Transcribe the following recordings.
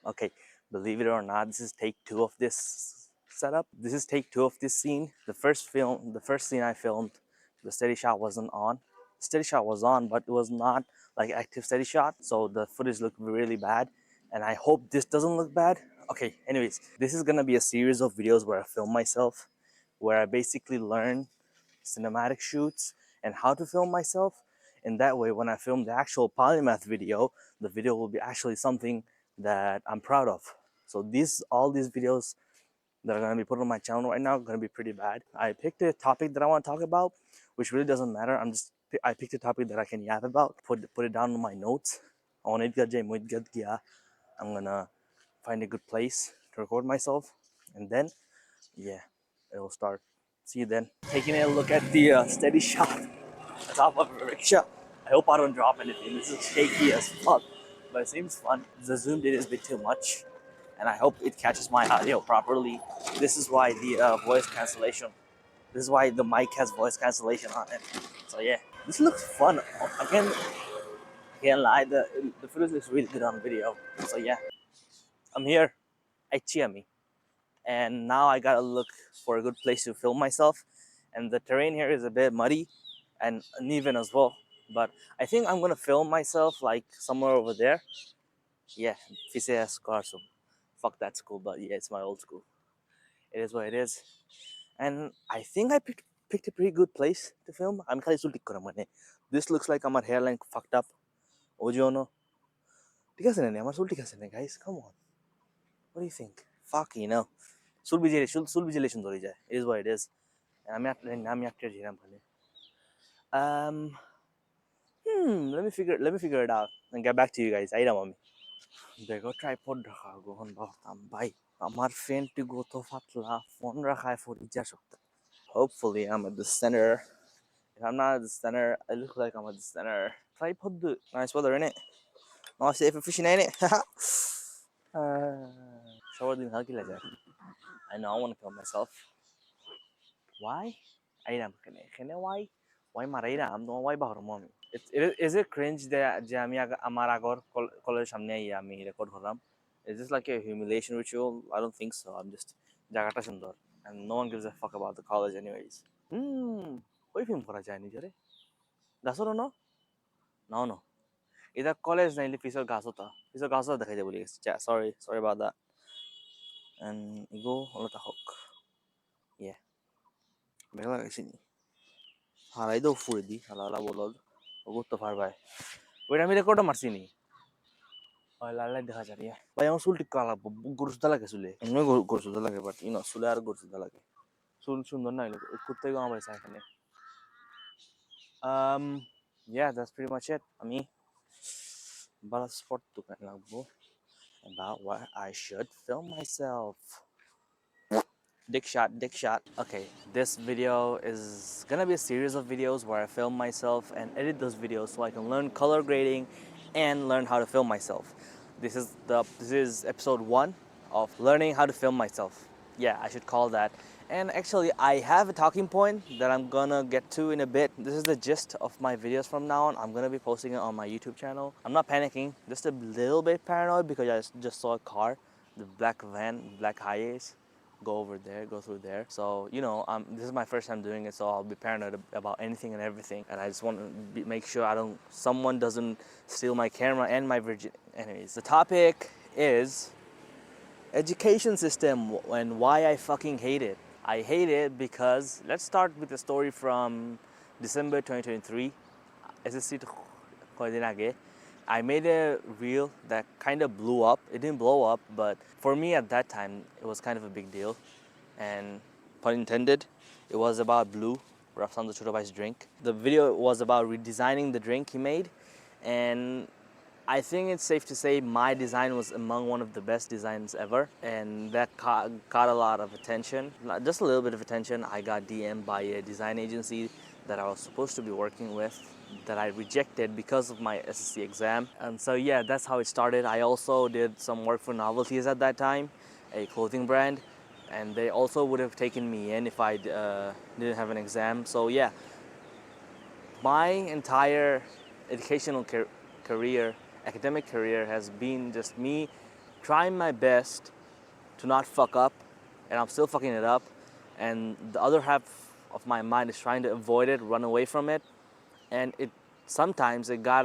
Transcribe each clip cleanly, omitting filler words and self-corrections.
Okay, believe it or not, this is take two of this setup. This is take two of this scene. The first scene I filmed, the steady shot wasn't on. The steady shot was on, but it was not like active steady shot, so the footage looked really bad. And I hope this doesn't look bad. Okay, anyways, this is gonna be a series of videos where I film myself, where I basically learn cinematic shoots and how to film myself. And that way, when I film the actual polymath video, the video will be actually something that I'm proud of. So all these videos that are going to be put on my channel right now are going to be pretty bad. I picked a topic that I want to talk about, which really doesn't matter. I picked a topic that I can yap about. Put it down in my notes. I'm gonna find a good place to record myself, and then yeah, it will start. See you then. Taking a look at the steady shot on top of a rickshaw. I hope I don't drop anything. This is shaky as fuck, but it seems fun. The zoomed in is a bit too much, and I hope it catches my audio properly. This is why the voice cancellation. This is why the mic has voice cancellation on it. So yeah, this looks fun. Again, can't lie. The footage looks really good on video. So yeah, I'm here at Chiami, and now I gotta look for a good place to film myself. And the terrain here is a bit muddy and uneven as well. But I think I'm gonna film myself like somewhere over there. Yeah, FCS car, so fuck that school, but yeah, it's my old school. It is what it is. And I think I picked a pretty good place to film. I'm kind of This looks like my hairline fucked up. Ojo no. Guys, come on. What do you think? Fuck, you know. Sul It is what it is. And I'm not Um let me figure it out and get back to you guys. I don't want me. দেখো tripod রাখা গোহন বাহতাম ভাই আমার ফ্রেন্ডটি গত ফাতলা phone রাখায় ফরিজা শক্ত. Hopefully I'm at the center. If I'm not at the center, I look like I'm at the center. Tripod nice weather in it. Nice safe and fishing in it. Shower din halki la যায়. I know I want to film myself. Why? Airam kene why? Why marairam? No why bahar mommy. Is it cringe যে আমি আমার আগর কলেজের সামনে আইয়া আমি record করলাম? Is this like a humiliation ritual? I don't think so. I'm just জায়গাটা সুন্দর and no one gives a fuck about the college anyways. ওই ফিল্ম করা যায় নিজেরে গাছর ন no no এটা কলেজ নাইলে পিছৰ গাছ দেখাই যাব বুলি sorry about that and ego অলপ হোক yeah বেলা লাগাইছি নি হারাই দাও ফুরে দি হালা বলদ ওগুত তো পারবাই ওইটা আমি রেকর্ড মারছি নি লাল দেখা যায় ভাই আমার চুল ঠিক করা লাগবো গরু সুদা লাগে চুলে এমনি গরু সুদা লাগে বাট ইনো চুলে আর গরু সুদা লাগে চুল সুন্দর না হইলে করতে গো আমার এখানে yeah that's pretty much it আমি বালা স্পট দোকান লাগবো about where I should film myself. Dick shot. Okay, this video is gonna be a series of videos where I film myself and edit those videos so I can learn color grading and learn how to film myself. This is episode 1 of learning how to film myself. Yeah, I should call that. And actually, I have a talking point that I'm gonna get to in a bit. This is the gist of my videos from now on. I'm gonna be posting it on my YouTube channel. I'm not panicking, just a little bit paranoid because I just saw a car, the black van, black Hiace, go over there, go through there. So, you know, this is my first time doing it, so I'll be paranoid about anything and everything. And I just want to make sure someone doesn't steal my camera and my virgin. Anyways, the topic is education system and why I fucking hate it. I hate it because let's start with the story from December 2023. SSC কয়দিন আগে I made a reel that kind of blew up. It didn't blow up, but for me at that time, it was kind of a big deal. And pun intended, it was about Blue, Rafsan the Chotobai's drink. The video was about redesigning the drink he made, and I think it's safe to say my design was among one of the best designs ever, and that caught a lot of attention. Just a little bit of attention. I got DM'd by a design agency that I was supposed to be working with that I rejected because of my SSC exam. And so yeah, that's how it started. I also did some work for Novelties at that time, a clothing brand, and they also would have taken me in if I didn't have an exam. So yeah, my entire educational career, academic career has been just me trying my best to not fuck up, and I'm still fucking it up. And the other half of my mind is trying to avoid it, run away from it. And sometimes I got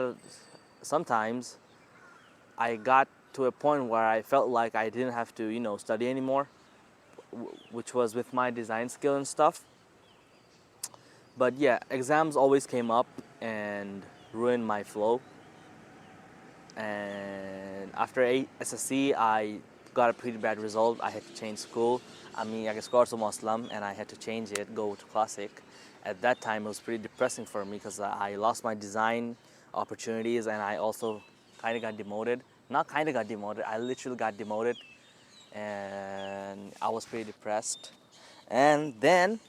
to a point where I felt like I didn't have to, study anymore, which was with my design skill and stuff. But yeah, exams always came up and ruined my flow. And after SSC, I got a pretty bad result. I had to change school. I scored to Muslim and I had to change it, go to Classic. At that time, it was pretty depressing for me because I lost my design opportunities, and I also kind of got demoted. Not kind of got demoted, I literally got demoted, and I was pretty depressed. And then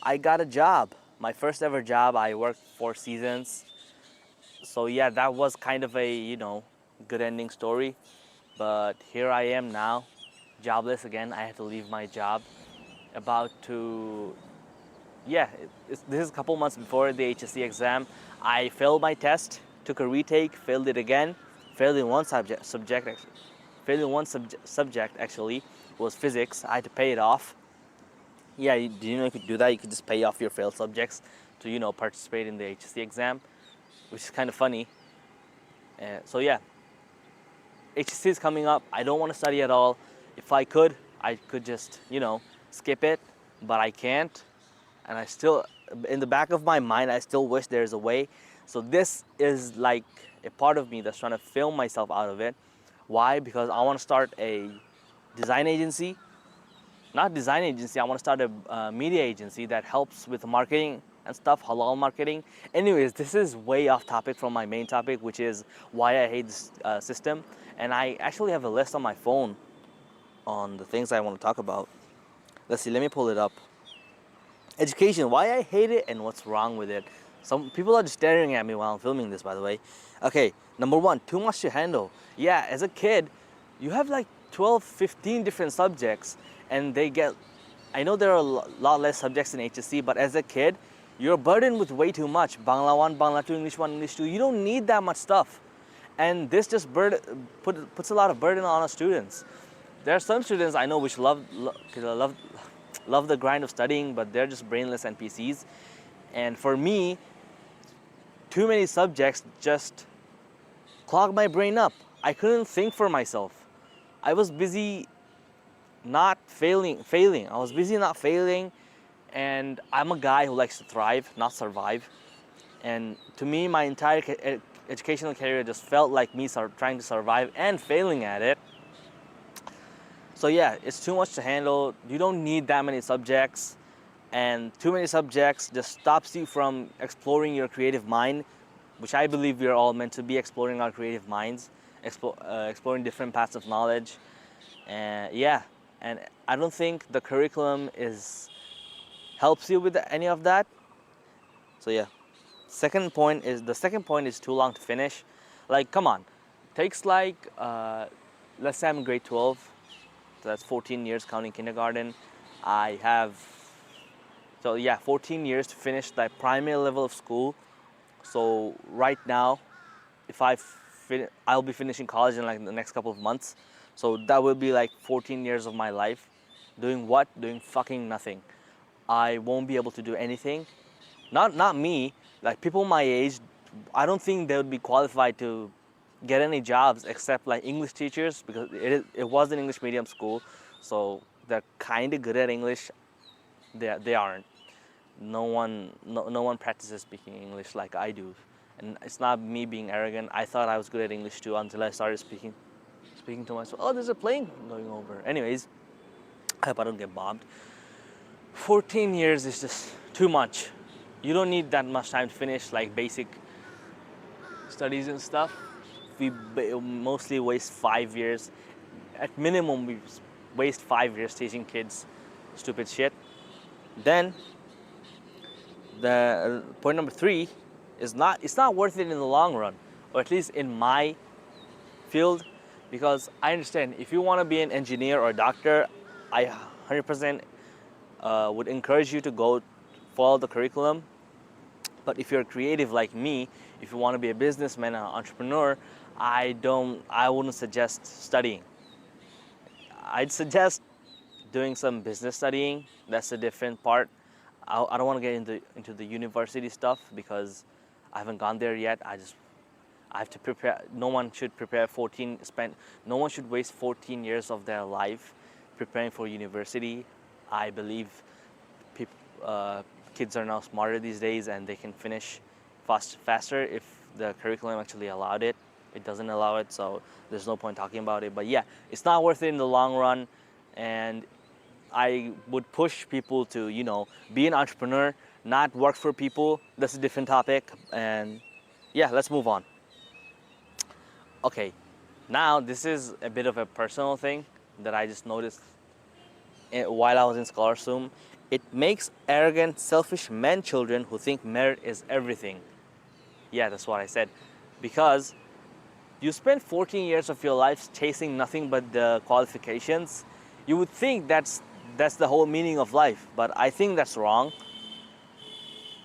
I got a job, my first ever job. I worked 4 seasons. So yeah, that was kind of a, good ending story. But here I am now, jobless again. I had to leave my job. This is a couple months before the HSC exam. I failed my test, took a retake, failed it again, failed in one subject actually, was physics. I had to pay it off. Yeah, do you know you could do that? You could just pay off your failed subjects to, participate in the HSC exam, which is kind of funny. So yeah, HSC is coming up. I don't want to study at all. If I could just, skip it, but I can't. And I still, in the back of my mind, I still wish there's a way. So this is like a part of me that's trying to film myself out of it. Why? Because I want to start a design agency. Not design agency, I want to start a media agency that helps with marketing and stuff, halal marketing. Anyways, this is way off topic from my main topic, which is why I hate this system. And I actually have a list on my phone on the things I want to talk about. Let's see, let me pull it up. Education, why I hate it and what's wrong with it. Some people are just staring at me while I'm filming this, by the way. Okay, number one, too much to handle. Yeah, as a kid, you have like 12, 15 different subjects, and I know there are a lot less subjects in HSC, but as a kid, you're burdened with way too much. Bangla 1, Bangla 2, English 1, English 2. You don't need that much stuff. And this just puts a lot of burden on our students. There are some students I know which love the grind of studying, but they're just brainless NPCs. And for me, too many subjects just clogged my brain up. I couldn't think for myself. I was busy not failing. I was busy not failing, and I'm a guy who likes to thrive, not survive. And to me, my entire educational career just felt like me trying to survive and failing at it. So yeah, it's too much to handle. You don't need that many subjects, and too many subjects just stops you from exploring your creative mind, which I believe we're all meant to be exploring our creative minds, exploring different paths of knowledge. And yeah, and I don't think the curriculum helps you with any of that. So yeah, the second point is too long to finish. Like, come on, takes like let's say I'm in grade 12. So that's 14 years counting kindergarten. I have 14 years to finish the primary level of school. So right now, if I'll be finishing college in like the next couple of months. So that will be like 14 years of my life. Doing what? Doing fucking nothing. I won't be able to do anything. Not me, like people my age, I don't think they would be qualified to get any jobs except like English teachers, because it was an English medium school, so they're kind of good at English. They aren't. No one practices speaking English like I do, and it's not me being arrogant. I thought I was good at English too until I started speaking to myself. Oh, there's a plane going over. Anyways, I hope I don't get bombed. 14 years is just too much. You don't need that much time to finish like basic studies and stuff. We mostly waste 5 years. At minimum, we waste 5 years teaching kids stupid shit. Then, the point number 3 is it's not worth it in the long run, or at least in my field, because I understand if you want to be an engineer or a doctor, I 100% would encourage you to go follow the curriculum. But if you're creative like me, if you want to be a businessman, an entrepreneur, I wouldn't suggest studying. I'd suggest doing some business studying. That's a different part. I don't want to get into the university stuff because I haven't gone there yet. I have to prepare. No one should prepare 14 spend. No one should waste 14 years of their life preparing for university. I believe people, kids are now smarter these days, and they can finish faster if the curriculum actually allowed it. It doesn't allow it, so there's no point talking about it. But yeah, it's not worth it in the long run, and I would push people to, be an entrepreneur, not work for people. That's a different topic. And yeah, let's move on. Okay, now this is a bit of a personal thing that I just noticed while I was in Scholarsum. It makes arrogant, selfish men children who think merit is everything. Yeah, that's what I said. Because you spend 14 years of your life chasing nothing but the qualifications. You would think that's the whole meaning of life, but I think that's wrong.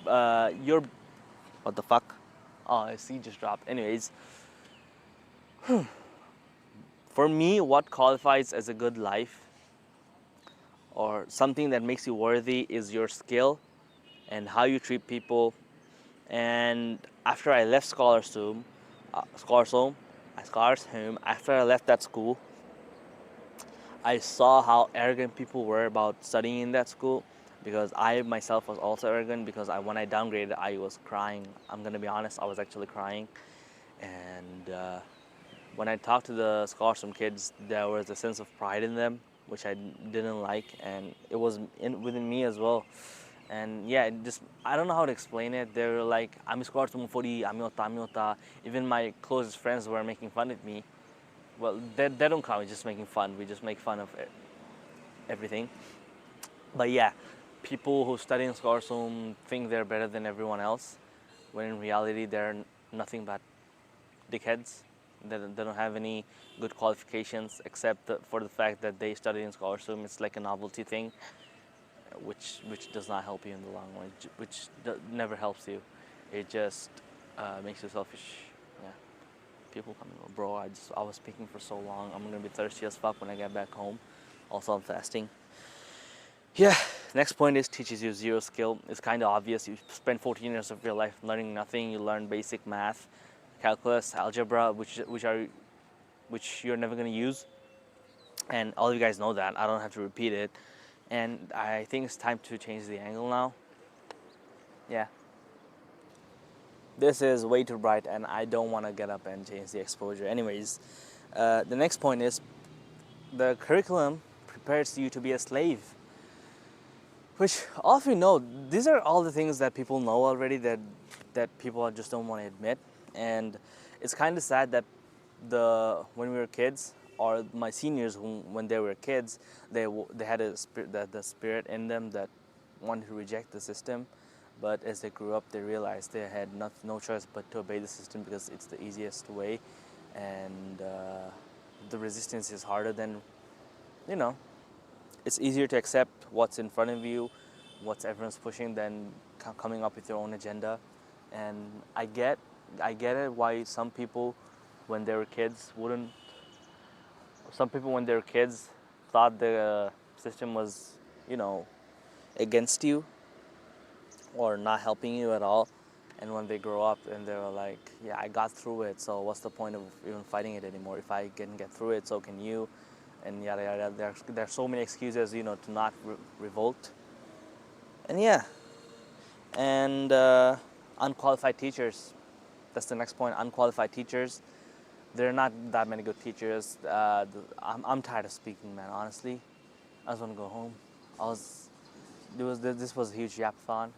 What the fuck? Oh, a seed just dropped. Anyways, for me, what qualifies as a good life or something that makes you worthy is your skill and how you treat people. And after I left Scholarsum, after I left that school, I saw how arrogant people were about studying in that school, because I myself was also arrogant, because when I downgraded, I was crying. I'm gonna be honest, I was actually crying. And when I talked to the Scholarsum kids, there was a sense of pride in them, which I didn't like, and it was within me as well. And yeah, I don't know how to explain it. They were like, I'm Scholarsum Fori, Amiota. Even my closest friends were making fun of me. Well, they don't count, we're just making fun. We just make fun of everything. But yeah, people who study in Scholarsum think they're better than everyone else, when in reality they're nothing but dickheads. They don't have any good qualifications except for the fact that they studied in Scholarsum. It's like a novelty thing, which does not help you in the long run, which never helps you. It just makes you selfish. Yeah. People coming over, bro. I was speaking for so long. I'm gonna be thirsty as fuck when I get back home. Also, I'm fasting. Yeah. Next point is teaches you zero skill. It's kind of obvious. You spend 14 years of your life learning nothing. You learn basic math, calculus, algebra, which you're never gonna use. And all of you guys know that. I don't have to repeat it. And I think it's time to change the angle now. Yeah. This is way too bright, and I don't want to get up and change the exposure. Anyways, the next point is the curriculum prepares you to be a slave. Which all of you know, these are all the things that people know already that people just don't want to admit. And it's kind of sad that when we were kids, or my seniors, when they were kids, they had the spirit in them that wanted to reject the system. But as they grew up, they realized they had no choice but to obey the system, because it's the easiest way, and the resistance is harder than, it's easier to accept what's in front of you, what everyone's pushing, than coming up with your own agenda. And I get it why some people, when they were kids, thought the system was, against you or not helping you at all. And when they grow up and they're like, yeah, I got through it, so what's the point of even fighting it anymore? If I can get through it, so can you. And yada yada. There are so many excuses, to not revolt. And yeah. And unqualified teachers. That's the next point. Unqualified teachers. There are not that many good teachers. I'm tired of speaking, man. Honestly, I just want to go home. This was a huge yapathon.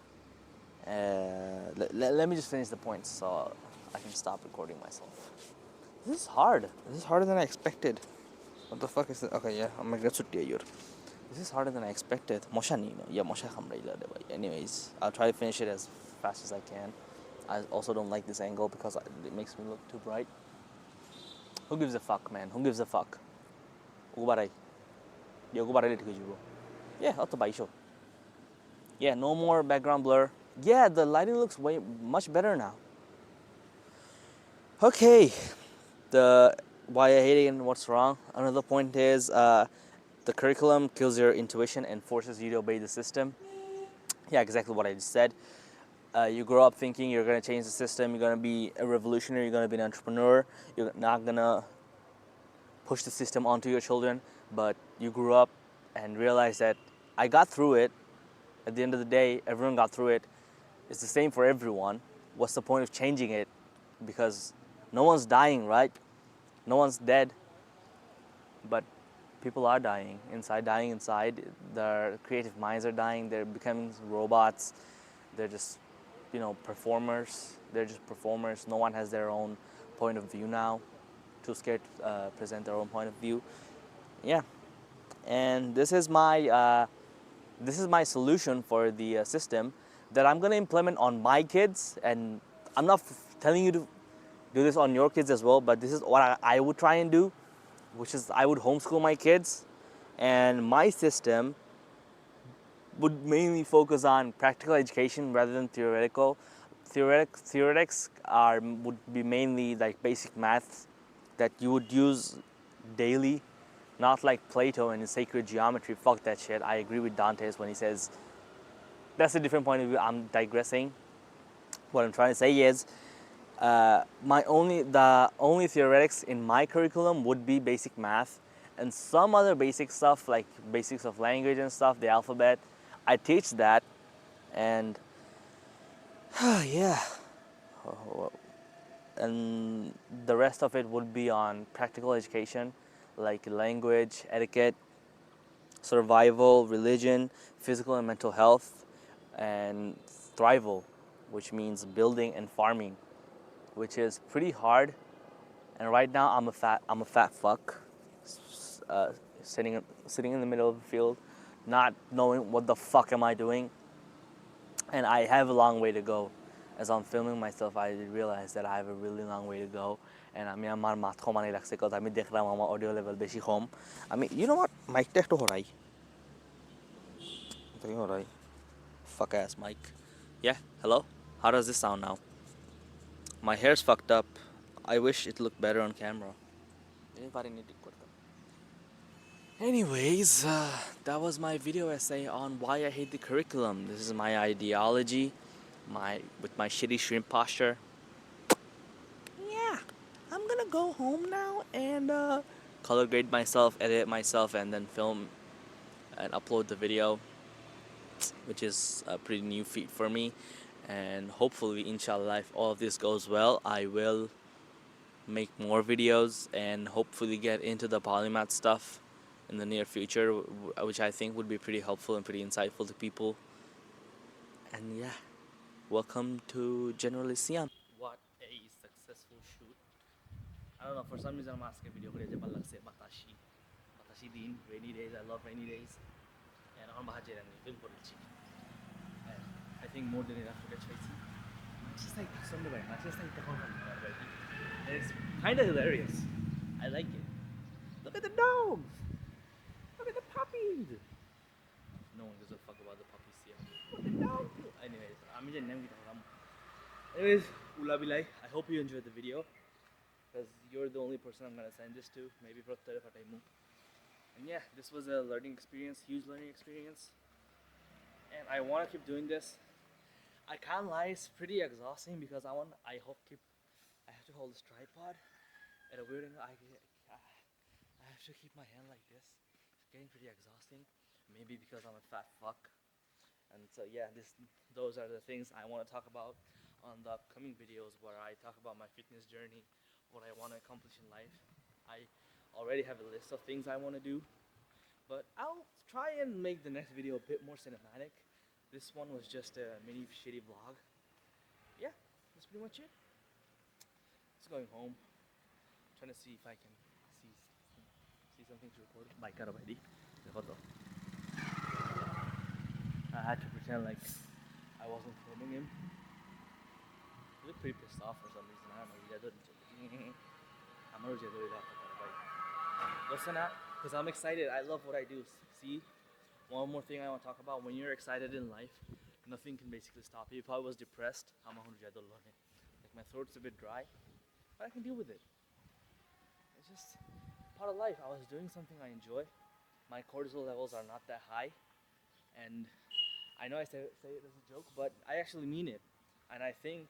Let me just finish the points so I can stop recording myself. This is hard. This is harder than I expected. What the fuck is this? Okay, yeah, I'm gonna get your. This is harder than I expected. Anyways, I'll try to finish it as fast as I can. I also don't like this angle because it makes me look too bright. Who gives a fuck, man? Who gives a fuck? Yeah, yeah, no more background blur. Yeah, the lighting looks much better now. Okay, why I hate it and what's wrong. Another point is the curriculum kills your intuition and forces you to obey the system. Yeah, exactly what I just said. You grow up thinking you're going to change the system, you're going to be a revolutionary, you're going to be an entrepreneur, you're not going to push the system onto your children, but you grew up and realized that I got through it. At the end of the day, everyone got through it. It's the same for everyone. What's the point of changing it? Because no one's dying, right? No one's dead, but people are dying inside. Their creative minds are dying. They're becoming robots. They're just, performers. They're just performers. No one has their own point of view now. Too scared to present their own point of view. Yeah, and this is my solution for the system that I'm gonna implement on my kids. And I'm not telling you to do this on your kids as well, but this is what I would try and do, which is I would homeschool my kids, and my system would mainly focus on practical education rather than theoretical. Theoretics would be mainly like basic maths that you would use daily, not like Plato and his sacred geometry. Fuck that shit. I agree with Dantes when he says that's a different point of view. I'm digressing. What I'm trying to say is the only theoretics in my curriculum would be basic math and some other basic stuff like basics of language and stuff, the alphabet. I teach that, and yeah, and the rest of it would be on practical education like language, etiquette, survival, religion, physical and mental health, and thrival, which means building and farming, which is pretty hard. And right now I'm a fat fuck, uh, sitting in the middle of the field, not knowing what the fuck am I doing, and I have a long way to go. As I'm filming myself, I realize that I have a really long way to go. And আমি আমার মাথা কমানি রাখছি cause আমি দেখলাম আমার audio level বেশি কম। you know what, মাইকটা একটু হরাই হরাই fuck ass mic. Yeah, hello, how does this sound now? My hair's fucked up. I wish it looked better on camera. Anyways, that was my video essay on why I hate the curriculum. This is my ideology, with my shitty shrimp posture. Yeah, I'm gonna go home now and color grade myself, edit myself, and then film and upload the video, which is a pretty new feat for me. And hopefully, inshallah, if all of this goes well, I will make more videos and hopefully get into the polymath stuff in the near future, which I think would be pretty helpful and pretty insightful to people. And yeah, welcome to Generalisian. What a successful shoot. I don't know, for some reason I'm asking video করে যে ভালো লাগছে বাতাসি দিন, rainy days. I love rainy days. And I'm bahajer and film করেছি. And I think more than enough footage হয়েছে. Just like something like that, just like the whole thing. It's kind of hilarious. I like it. Look at the dogs. Look at the puppies. No one gives a fuck about the puppies here. Look at the dogs. Anyways, I'm just naming them. Anyways, Ula Bilai, I hope you enjoyed the video, because you're the only person I'm gonna send this to. Maybe for Fataimu. And yeah, this was a learning experience, huge learning experience. And I want to keep doing this. I can't lie, it's pretty exhausting because I have to hold this tripod at a weird angle. I have to keep my hand like this. It's getting pretty exhausting. Maybe because I'm a fat fuck. And so yeah, those are the things I want to talk about on the upcoming videos, where I talk about my fitness journey, what I want to accomplish in life. I already have a list of things I want to do, but I'll try and make the next video a bit more cinematic. This one was just a mini shitty vlog. Yeah, that's pretty much it. Just going home, trying to see if I can see something to record. Bike out already. I had to pretend like I wasn't filming him. He looked pretty pissed off for some reason. I don't know. Listen up, because I'm excited. I love what I do. See, one more thing I want to talk about. When you're excited in life, nothing can basically stop you. If I was depressed, like my throat's a bit dry, but I can deal with it. It's just part of life. I was doing something I enjoy, my cortisol levels are not that high, and I know I say it as a joke, but I actually mean it. And I think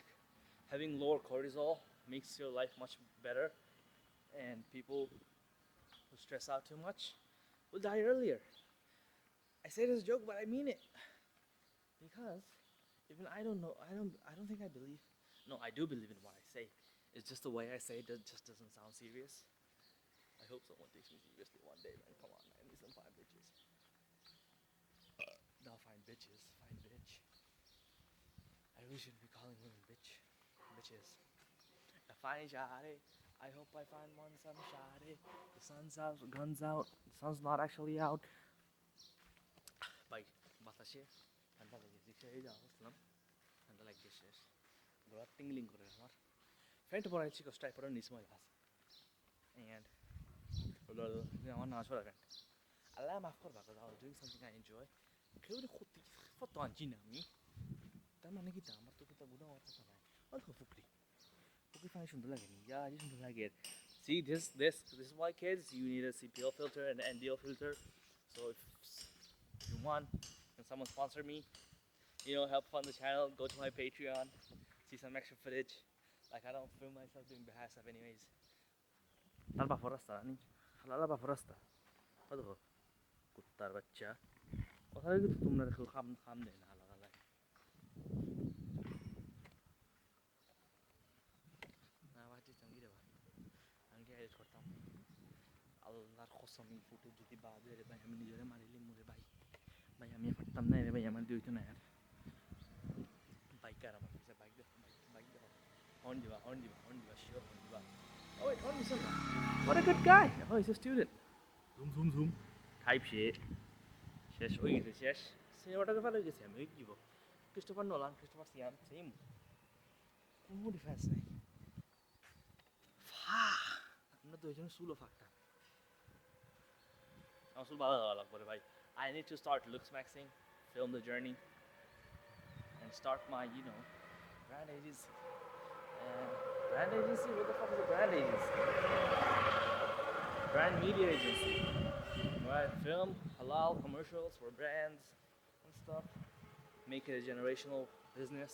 having lower cortisol makes your life much better, and people who stress out too much will die earlier. I say it as a joke, but I mean it because even I don't know. I don't think I believe. No, I do believe in what I say. It's just the way I say it just doesn't sound serious. I hope someone takes me seriously one day, man. Come on, man. Need some fine bitches. Not fine bitches. Fine bitch. I really shouldn't be calling women bitch. Bitches. A fine shawty. I hope I find one some shawty. The sun's out, guns out. The sun's not actually out. Bye. Batashe. Anda lagi sih jauh selam. Anda lagi sih. Berat tingling করে আমার ফ্যান্ট পরে ছিল stripe পরে নিস মজা আছে and আমার নাচ পড়া ফ্যান্ট আল্লাহ মাফ করবা because I was doing something I enjoy কেউরে ক্ষতি ফটো আনছি না আমি তার মানে কি তা আমার তো কিতা গুণা হওয়ার কথা নাই অল্প ফুকরি ফুকরি ফানি সুন্দর লাগে নি যা যে সুন্দর লাগে see this is why kids you need a CPL filter and NDO filter so if you want can someone sponsor me help fund the channel go to my Patreon see some extra footage like I don't film myself doing bad stuff anyways Alba foresta ni Alba foresta هذا কুত্তার বাচ্চা কোথায় গেছো তোমরা দেখো খাম দেয় না আলাদা লাগে না বাচ্চা চঙ্গি রে ভাই আমি কি এডিট করতাম আল্লাহর কসম এই ফুটেজ যদি বাদ রে ভাই আমি নিজেরে মারিলি মরে ভাই ভাই আমি পারতাম না রে ভাই আমার দিইতো না यार বাইক আর আমার কাছে বাইক দাও হর্ন দিবা শিওর হর্ন দিবা oh wait horn listen what a good guy oh he's a student zoom type shit শেষ হয়ে গেছে শেষ সিনেমাটোগ্রাফার হয়ে গেছে আমি কি বলবো ক্রিস্টোফার নোলান ক্রিস্টোফার সিয়াম সেম কোনো ডিফারেন্স নাই আমরা দুইজন চুলও ফাঁকতাম আমার চুল ভালো লাগবে ভাই I need to start looks maxing film the journey and start my brand agency what the fuck is a brand agency brand media agency where I film halal commercials for brands and stuff make it a generational business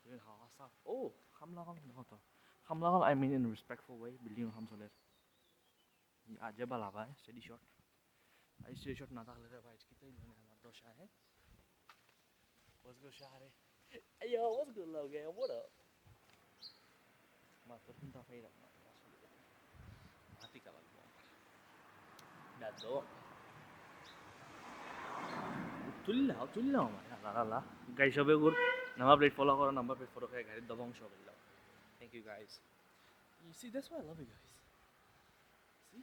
doing halal stuff oh hamlagal I mean in a respectful way building ham soler aje bala bhai steady shot I steady shot na thakle re bhai kitai lone amar dosha hai what's good shahre yo what's good Logan what up ma torkunta feira ma mati ka bagbo dado তুললাও আল্লাহ guys সবে good number plate follow করো number plate follow করে গাড়ির দবংশ হয়ে যাও thank you guys you see that's why I love you guys see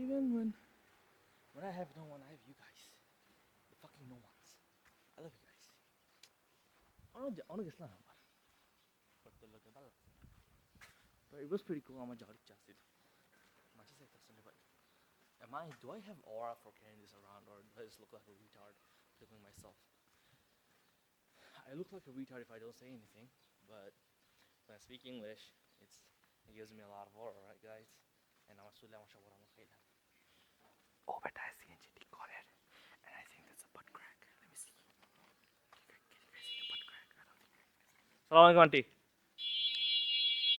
even when I have no one I have you guys the fucking no ones I love you guys অনেক ইসলাম number করতে লোকে ভালো but it was pretty cool আমার যাওয়ার ইচ্ছা ছিল মাঝে যাইতেছিল ভাই do I have aura for carrying this around or do I just look like a retard filming myself I look like a retard if I don't say anything but when I speak English it gives me a lot of aura right guys and আমার চুলে আমার সব ওরা আমার খাইলাম oh but I see CNG decoded and I think that's a butt crack let me see can you guys see the butt crack I don't think Assalamu alaikum auntie